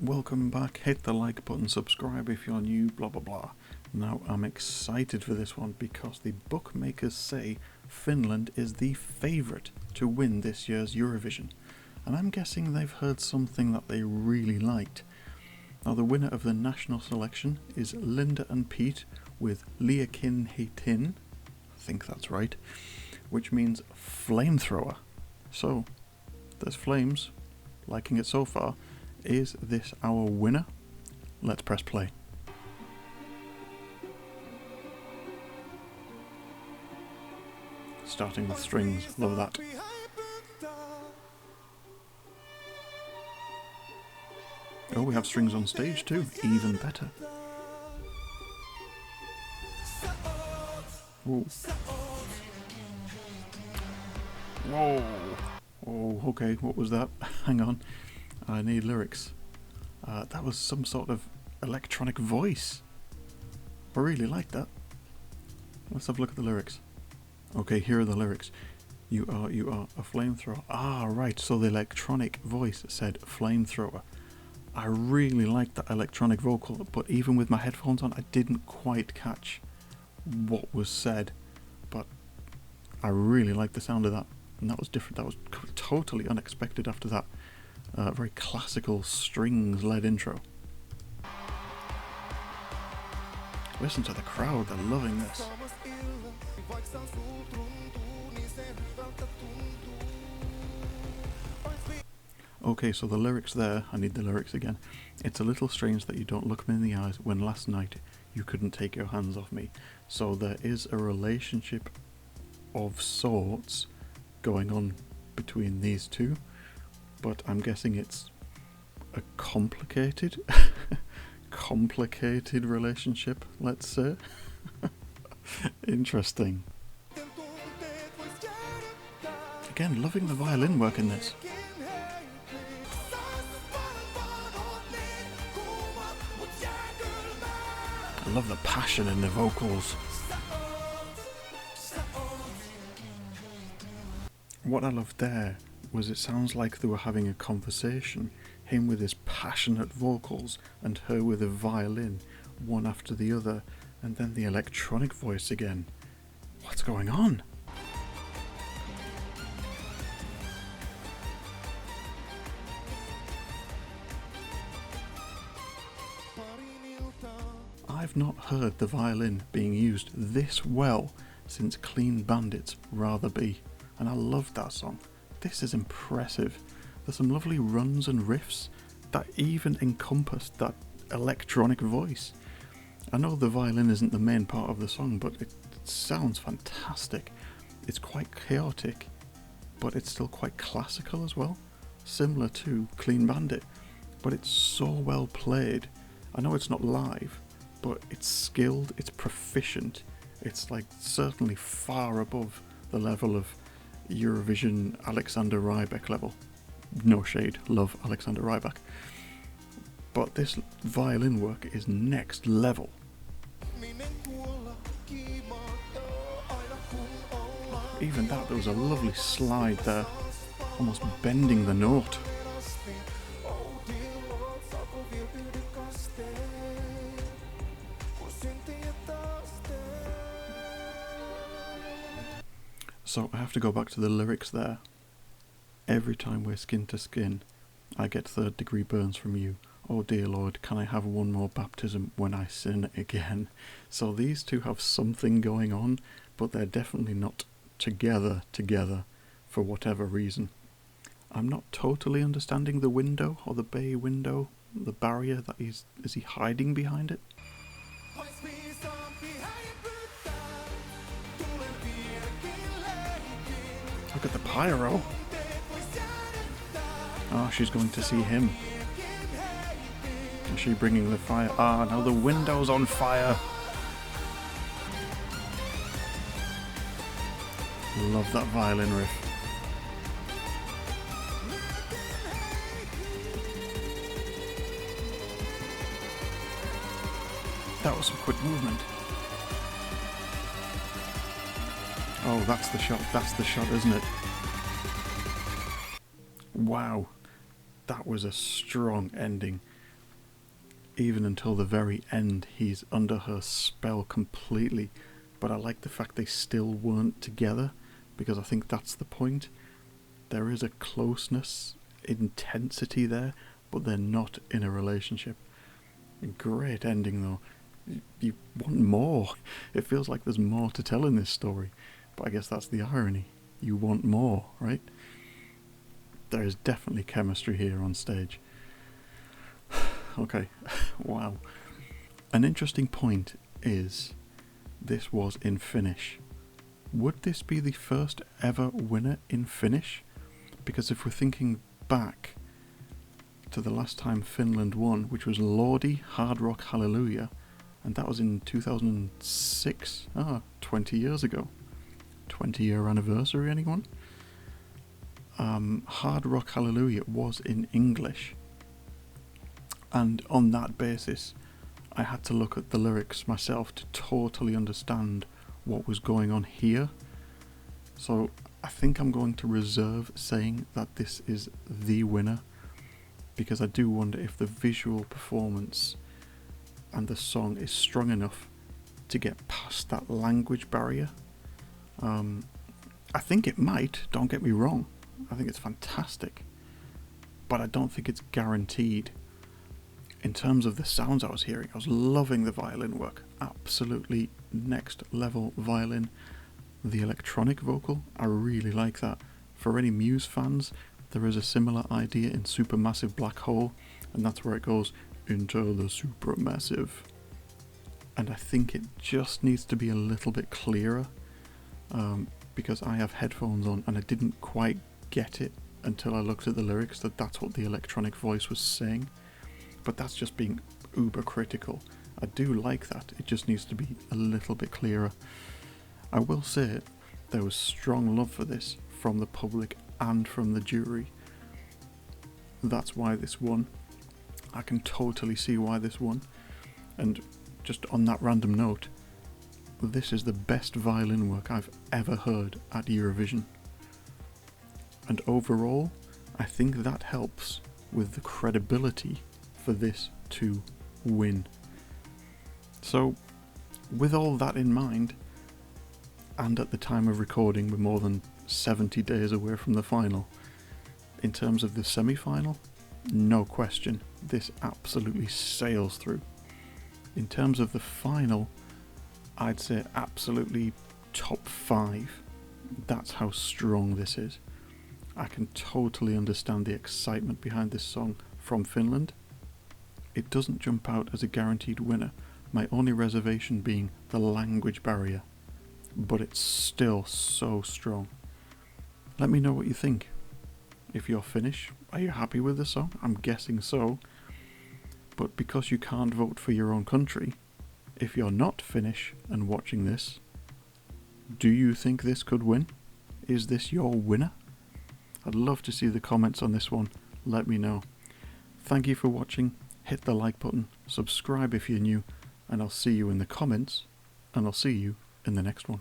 welcome back, hit the like button, subscribe if you're new, blah blah blah. Now I'm excited for this one because the bookmakers say Finland is the favourite to win this year's Eurovision, and I'm guessing they've heard something that they really liked. Now the winner of the national selection is Linda and Pete with Liakin Heitin, I think that's right, which means flamethrower. So, there's flames, liking it so far. Is this our winner? Let's press play. Starting with strings, love that. Oh, we have strings on stage too, even better. Whoa. Whoa. Oh, okay, what was that? Hang on. I need lyrics. That was some sort of electronic voice. I really like that. Let's have a look at the lyrics. Okay, here are the lyrics. You are a flamethrower. Ah, right, so the electronic voice said flamethrower. I really liked that electronic vocal, but even with my headphones on, I didn't quite catch what was said. But I really liked the sound of that. And that was different. That was totally unexpected after that very classical strings-led intro. Listen to the crowd, they're loving this. Okay, so the lyrics there, I need the lyrics again. It's a little strange that you don't look me in the eyes when last night you couldn't take your hands off me. So there is a relationship of sorts going on between these two, but I'm guessing it's a complicated relationship, let's say. Interesting. Again, loving the violin work in this. I love the passion in the vocals. What I loved there was it sounds like they were having a conversation, him with his passionate vocals and her with a violin, one after the other, and then the electronic voice again. What's going on? I've not heard the violin being used this well since Clean Bandit's Rather Be, and I loved that song. This is impressive. There's some lovely runs and riffs that even encompass that electronic voice. I know the violin isn't the main part of the song, but it sounds fantastic. It's quite chaotic, but it's still quite classical as well, similar to Clean Bandit, but it's so well played. I know it's not live, but it's skilled, it's proficient, it's like certainly far above the level of Eurovision Alexander Rybak level. No shade, love Alexander Rybak. But this violin work is next level. Even that, there was a lovely slide there, almost bending the note. So I have to go back to the lyrics there. Every time we're skin to skin, I get third-degree burns from you. Oh dear Lord, can I have one more baptism when I sin again? So these two have something going on, but they're definitely not together for whatever reason. I'm not totally understanding the window, or the bay window, the barrier that is he hiding behind it? Look at the pyro. Oh, she's going to see him. Is she bringing the fire? Ah, now the window's on fire. Love that violin riff. That was some quick movement. Oh, that's the shot, isn't it? Wow, that was a strong ending. even until the very end, he's under her spell completely. But I like the fact they still weren't together, because I think that's the point. There is a closeness, intensity there, but they're not in a relationship. Great ending though. You want more. It feels like there's more to tell in this story, but I guess that's the irony. You want more, right? There is definitely chemistry here on stage. Okay, wow. An interesting point is this was in Finnish. Would this be the first ever winner in Finnish? Because if we're thinking back to the last time Finland won, which was Lordi Hard Rock Hallelujah, and that was in 2006. 20 years ago. 20-year anniversary, anyone? Hard Rock Hallelujah was in English. And on that basis, I had to look at the lyrics myself to totally understand what was going on here. So I think I'm going to reserve saying that this is the winner, because I do wonder if the visual performance and the song is strong enough to get past that language barrier. I think it might, don't get me wrong. I think it's fantastic, but I don't think it's guaranteed. In terms of the sounds I was hearing, I was loving the violin work. Absolutely next level violin. The electronic vocal, I really like that. For any Muse fans, there is a similar idea in Supermassive Black Hole, and that's where it goes into the supermassive. And I think it just needs to be a little bit clearer, because I have headphones on and I didn't quite get it until I looked at the lyrics that that's what the electronic voice was saying. But that's just being uber critical. I do like that, it just needs to be a little bit clearer. I will say there was strong love for this from the public and from the jury. That's why this won. I can totally see why this won. And just on that random note, this is the best violin work I've ever heard at Eurovision. And overall, I think that helps with the credibility for this to win. So, with all that in mind, and at the time of recording we're more than 70 days away from the final, in terms of the semi-final, no question, this absolutely sails through. In terms of the final, I'd say absolutely top 5. That's how strong this is. I can totally understand the excitement behind this song from Finland. It doesn't jump out as a guaranteed winner, my only reservation being the language barrier, but it's still so strong. Let me know what you think. If you're Finnish, are you happy with the song? I'm guessing so. But because you can't vote for your own country, if you're not Finnish and watching this, do you think this could win? Is this your winner? I'd love to see the comments on this one. Let me know. Thank you for watching. Hit the like button, subscribe if you're new, and I'll see you in the comments, and I'll see you in the next one.